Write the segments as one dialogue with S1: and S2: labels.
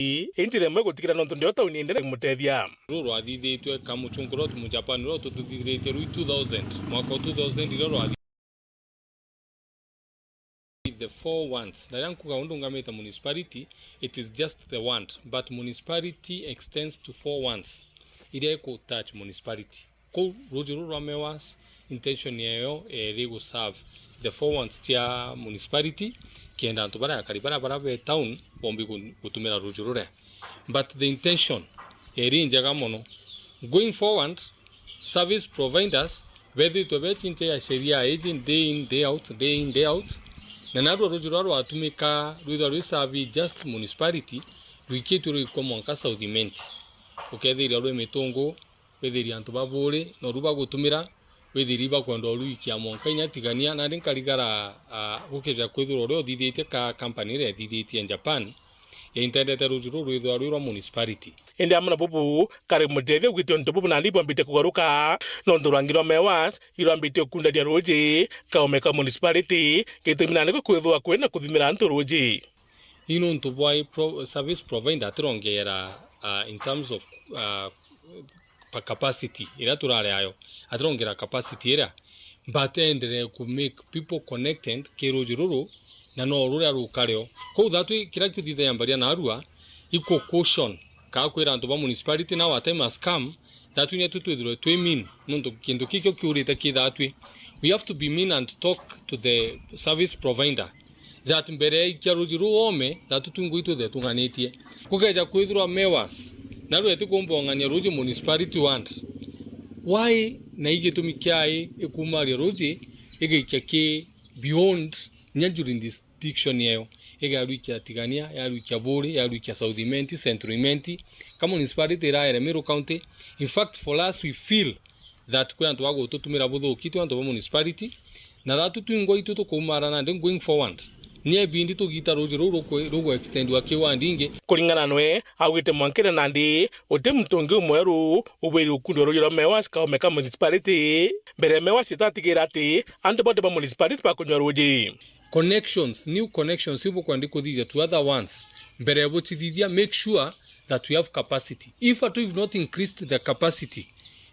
S1: Intire mwe gutikira no ndio tauni endere mutethia.
S2: Ruru athithitwe kamuchunguro mu Japan ro tuthithirite ru 2000 mwaka 2000 ro the 4 ones. Naranku kaundungameta municipality, it is just the one, but municipality extends to 4 ones. Ile ko touch municipality. Ko rujuru ramewas intention yayo ego serve the 4 ones tia municipality kienda ntubara karibara bara town bombi kutumira rujurure. But the intention erinjaga mono going forward, service providers whether to be chinte ya sheria agent day in day out na nadu rujuraro atumika ruido serve just municipality wikitu komonka saudimenti ukethira rwe mitungu wethiri antu babure no ruba gutumira wethiri ba kwendo ruikia monka inyatigania na ndinkarigara gukeja kwithiro ro thithite ka company re thithite Japan ya internet rujuru ruido rwa municipality
S1: ende amana bubu kare mutethia gwitonto bubu na libo mbite kugaruka no ndurangiro mewas irambite kunda dia roje kaomeka municipality kitumina niko kwithwa kwena kuthimira antu roje
S2: ino ntubwai service provider atrongera in terms of capacity ira turare ayo atrongera capacity ira but endere ku make people connected kerojiruru na no rura rukareo ko thatu kira kyuthithe yambaria na arua iko caution ka kwira antu ba municipality na wa time has come that we need to do it mean nundu kindu kikyo kyurite kithatwe we have to be mean and talk to the service provider that mbere kyarujiru ome that tunguito the tunganetie kugeja kwithirwa mewas na rwete kumbongania ruji municipality want why na igitumikiai ekumaria ruji igikeke beyond during this diction yayo igaruikia tigania yaruikia buri yaruikia saudimenti centrimenti kama municipality ra Meru county. In fact for us we feel that kwa antu wago tutumira butho kitu antu municipality na that tuingo itu kumara na going forward nie bindi to gita rojero rogo extend wa kiwa ndinge
S1: kulingana nwe awite mwankire nandi ote mtonge mweru ubiri ukundo rojero mewas ka omeka municipality bere mewas itatigira ati antu bote ba municipality pa kunyo roje
S2: connections new connections ibo kwandiko thithia to other ones bere abo thithia make sure that we have capacity. If at we've not increased the capacity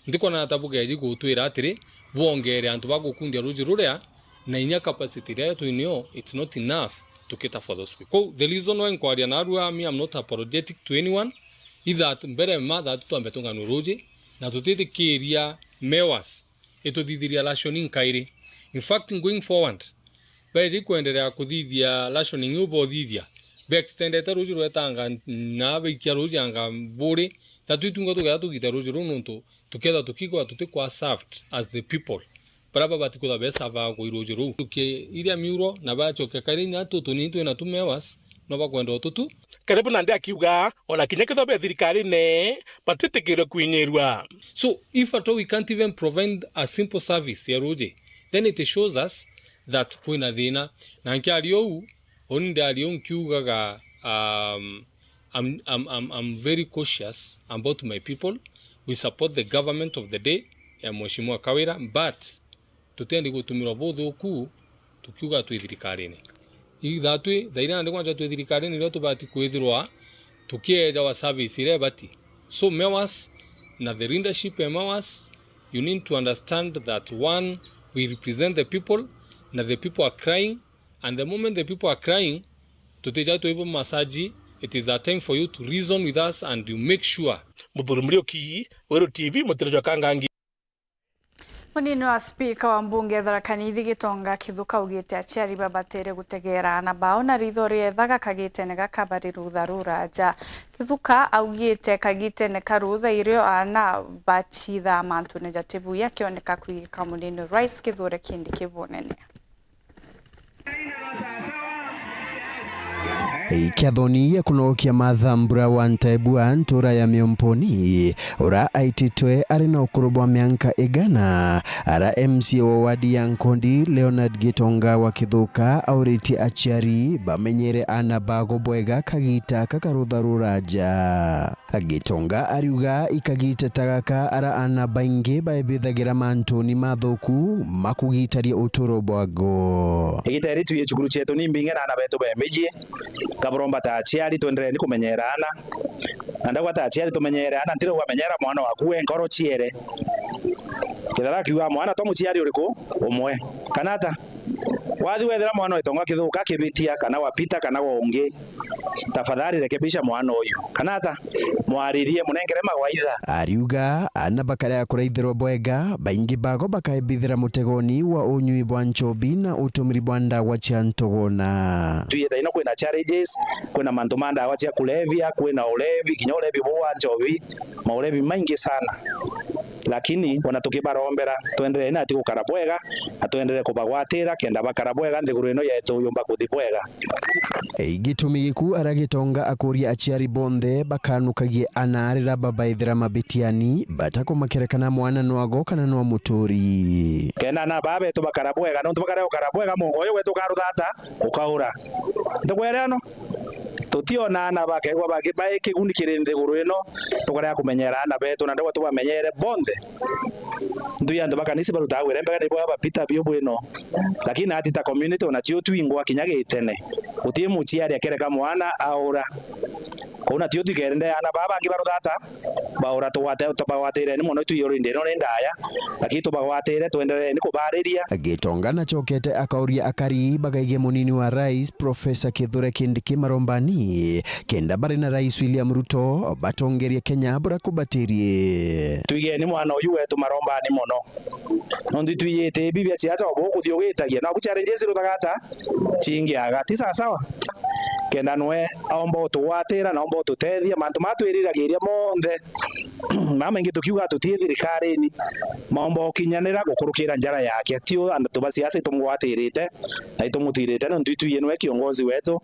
S2: ndiko na tabuga yaji gutwira atire bongere antu bagukundia rojero na inya capacity there to know it's not enough to cater for those people. The reason why inquiry na arua me I'm not apologetic to anyone is that mbere mother to ambetonga no roje na tutete keria mewas eto didiria rationing kaire. In fact going forward baje kuendelea kuthithia rationing ubo thithia be extended roje rwetanga na be kia roje anga bore tatu tunga to gita roje runonto together tukiko tutekwa served as the people baraba batikuda besa va goirojiru ke iria miuro na bachoke karinya tutunitwe na tumewas no bakwenda tutu
S1: karibu nandi akiuga ona kinyeketho be thirikari ne patitikire kwinyirwa.
S2: So if at all we can't even provide a simple service ya roje then it shows us that kuna thina na nkiario ondario nkiugaga I'm very cautious about my people. We support the government of the day ya Mheshimiwa Kawira but tutendi gutumira botho ku tukiuga twithirikari ni ithatwe thaira ndi kwanja twithirikari ni ro tubati kwithirwa tukieja wa service ire bati. So mewas na the leadership mewas you need to understand that one we represent the people na the people are crying and the moment the people are crying tuteja to even massage it is a time for you to reason with us and you make sure
S1: Muthurimurioki Weru TV mutirejo kangangi.
S3: Munini wa spika wa mbunge Tharakanithi Gitonga Kithuka ugite aciari babatere gutegera na bao na ritho riethaga kagite ne gakabari rutharura ja Kithuka augite kagite ne karutha irio ana bachitha mantu ne jatibu yakioneka kwigika munini Rice Kithure kindi kibonene
S4: Kiathoni ya kunokia mathambura wa Ntaibua ntura ya Miomponi ura aititwe arina ukurubwa mianka igana ara MCO wadi ya Nkondi Leonard Gitonga wa Kithuka auriti aciari bamenyere ana bago bwega kagita kakarutharura ja Gitonga ariuga ikagita tagaka ara ana baingi baebithagira mantoni mathuku makugitaria uturo bwago
S5: igitari tuye chukuru chetu ni mbingana na betu bemeji kaburomba ta aciari twendere ni kumenyerana na ndagwa ta aciari tumenyerana ntire wamenyera mwana waku enkoro ciere kithara kiwa mwana to muciari uriku umwe kanata wathi wethera mwana wetonga kithuka kibitia kana wapita kana wonge tafadhali rekebisha mwana uyu kanata mwaririe munengere magwaitha
S4: ariuga ana bakara kuraithirwo bwega baingi bago bakaebithira mutegoni wa unyui bwa nchobi na utumiri bwa ndawa cia ntogona
S5: tuyeta ino kwina challenges kwina mantu ma ndawa cia kulevya kwina ulevi kinya ulevi bwa nchobi maulevi maingi sana lakini wana tukibarombera tuendelee na tikukara bwega atuendelee kubagwatira kenda bakara bwega nthiguru ino yetu yumba kuthi bwega
S4: gitumi giku aragitonga akuria aciari bonthe bakanukagie anarira babaithira mabitiani batakumakerekana mwana nwago kana nwa muturi
S5: kenda na babe tu bakara bwega no tubakara ukara bwega mugoyo wetu karuthata ukaura ndugwerano tutiona na bakegwa bagibae kigunikire nthiguru ino tukara kumenyerana betu na ndagwa tubamenyere bonthe nduya ndo bakanisi baruta were mbega ni bwa bapita bio bwino lakini ati ta community ona tio twingwa kinyage itene utie muciari akereka mwana aura kuna tio tigerende ana baba ngi barudata baura tubagwatire ni muno tuyorinde no ndaya lakini tubagwatire tuendelee ni kubariria
S4: agitonga na chokete akauria akari bagaige munini wa rais Profesa Kithure Kindiki marombani kenda bari na rais William Ruto batongerie Kenya bura kubatirie
S5: tuige ni mwana uyu wetu marombani muno nondi tuyete bibia ciaca obo kuthiogeitagia na kuchallenges rutagata chingi agati sawa kenda nwe aomba tuwatira na omba tutethia mantu matwiriragiria monthe mama ingi tukiuga tutie thirikari-ini maomba ukinyanira gukurukira njara yake tio andu tubasiasa tumwatirite na itumutirite no ntuituye nwe kiongozi wetu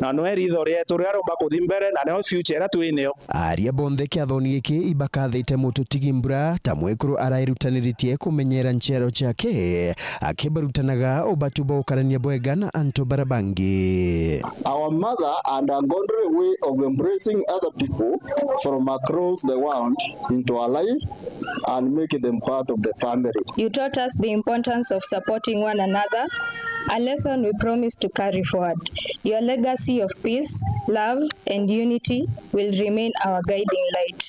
S5: na nwe ritho rietu ria romba kuthi mbere na no future ra twinio
S4: aria bonthe kiathoni giki ibakathite mututigi mbura ta mwekuru arairutaniritie kumenyera nchero chake akibarutanaga ubatuba ukarania bwega na anto barabangi.
S6: Our mother and a godly way of embracing other people from across the world into our life and making them part of the family.
S7: You taught us the importance of supporting one another, a lesson we promise to carry forward. Your legacy of peace, love, and unity will remain our guiding light.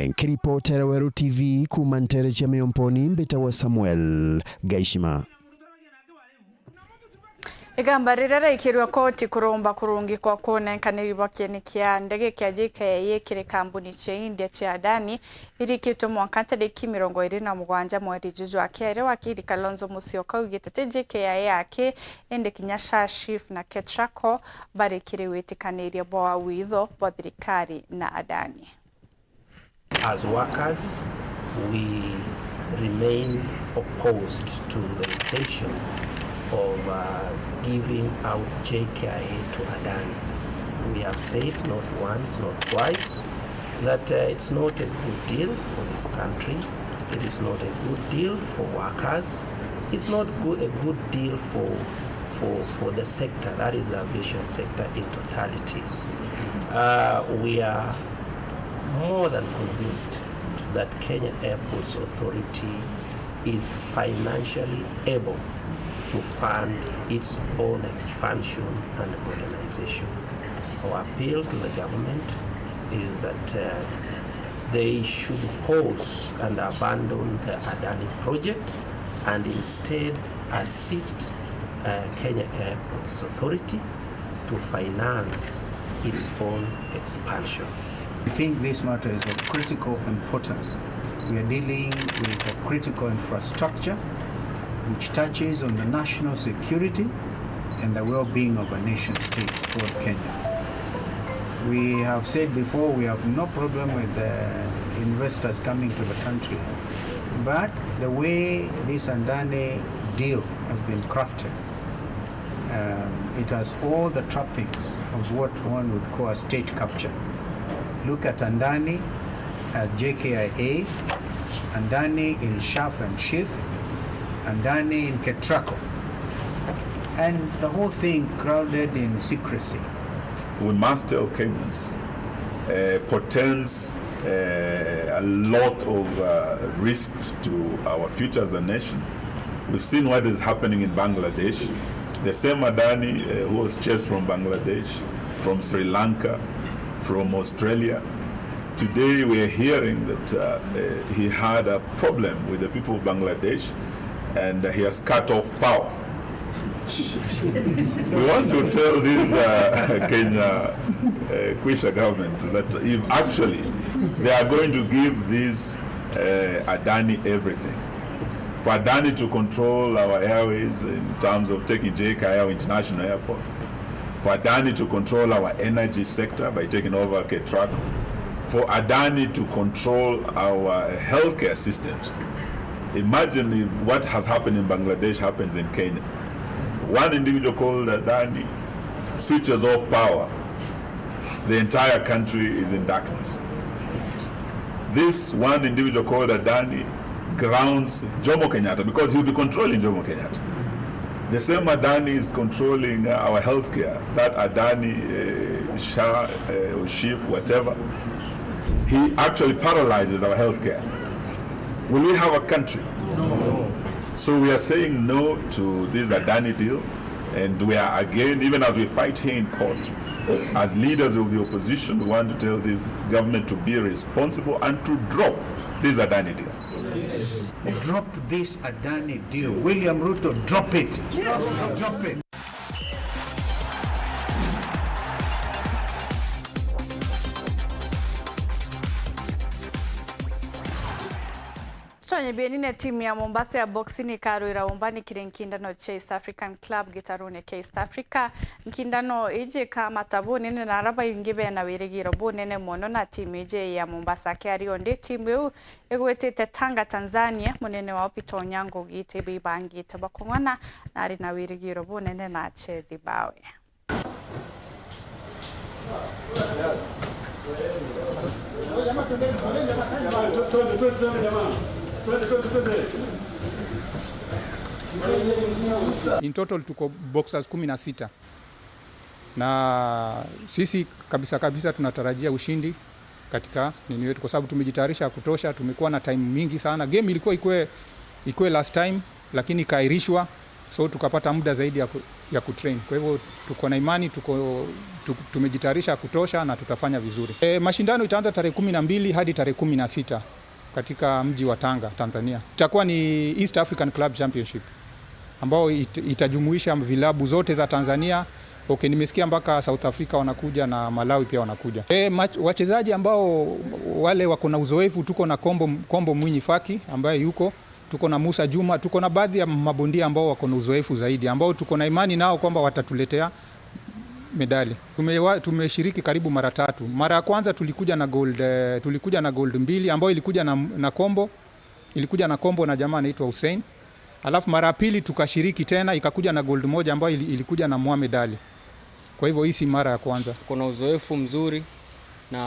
S4: Nkiripotera Weru TV kumantere cha Miomponi mbita wa Samuel Gaishima.
S3: Igambarira ikirwa koti kuromba kurungi kwa kuonekana kieni kia ndege kia JKIA kiri kambuni cha India cha Adani irikitwo mwaka tariki 27 mweri Juju akere wakiri Kalonzo Musyoka ugitete JKIA yake ende kinya Shashif na Ketrako barikiri wetikanĩria bwa witho bwa thirikari na Adani.
S8: As workers, we remain opposed to the intention of giving out JKIA to Adani. We have said not once, not twice, that it's not a good deal for this country. It is not a good deal for workers. It's not a good deal for the sector, that is the aviation sector in totality. We are more than convinced that Kenya Airports Authority is financially able to fund its own expansion and modernization. Our appeal to the government is that they should pause and abandon the Adani project and instead assist Kenya Airports Authority to finance its own expansion.
S9: I think this matter is of critical importance. We are dealing with a critical infrastructure which touches on the national security and the well-being of a nation state called Kenya. We have said before we have no problem with the investors coming to the country, but the way this Adani deal has been crafted, it has all the trappings of what one would call a state capture. Look at Adani at JKIA, Adani in Shaf and Shif, Adani in Ketrako, and the whole thing crowded in secrecy.
S10: We must tell Kenyans portends a lot of risk to our future as a nation. We've seen what is happening in Bangladesh. The same Adani who was chased from Bangladesh from Sri Lanka, from Australia. Today we are hearing that he had a problem with the people of Bangladesh and he has cut off power. We want to tell this Kenya Kwisha government that if actually they are going to give this Adani everything, for Adani to control our airways in terms of taking JKIA International Airport, for Adani to control our energy sector by taking over K-Truck, for Adani to control our healthcare systems. Imagine if what has happened in Bangladesh happens in Kenya. One individual called Adani switches off power. The entire country is in darkness. This one individual called Adani grounds Jomo Kenyatta because he'll be controlling Jomo Kenyatta. The same Adani is controlling our healthcare. That Adani, Shah, Shif, whatever, he actually paralyzes our healthcare. Will we have a country? No. So we are saying no to this Adani deal, and we are again, even as we fight here in court, as leaders of the opposition, we want to tell this government to be responsible and to drop this Adani deal.
S9: Yes. Drop this Adani deal. William Ruto, drop it. Yes. Drop it.
S3: Tonye bienine timu ya Mombasa ya boxing ikarwira umbani kire nkindano cha East African Club gitarune ke East Africa nkindano ije ka matabo nene na araba yingibe na wirigiro bo nene mono na timu ije ya Mombasa ke arionde timu eu egwetete Tanga Tanzania munene wa Opito Nyango gite bibangi tabakongwana na ari na wirigiro bo nene na chethi bawe.
S11: In total tuko boxers 16 na sisi kabisa tunatarajia ushindi katika nini wetu kwa sababu tumejitayarisha kutosha. Tumekuwa na time mingi sana. Game ilikuwa ikue last time lakini kairishwa, so tukapata muda zaidi ya kutrain. Kwa hivyo tuko na imani, tumejitayarisha kutosha na tutafanya vizuri. Mashindano itaanza tarehe 12 hadi tarehe 16 katika mji wa Tanga, Tanzania. Itakuwa ni East African Club Championship ambao itajumuisha vilabu zote za Tanzania. Okay, nimesikia mpaka South Africa wanakuja na Malawi pia wanakuja. Wachezaji ambao wale wako na uzoefu, tuko na Kombo Mwinyi Faki ambaye yuko, tuko na Musa Juma, tuko na baadhi ya mabondia ambao wako na uzoefu zaidi ambao tuko na imani nao kwamba watatuletea medali. Tumeshiriki karibu mara 3. Mara ya kwanza tulikuja na gold 2 ambao ilikuja na Kombo. Ilikuja na Kombo na jamaa anaitwa Hussein. Alafu mara ya pili tukashiriki tena ikakuja na gold 1 ambayo ilikuja na Mohamed Ali. Kwa hivyo hii si mara ya kwanza.
S12: Kuna uzoefu mzuri na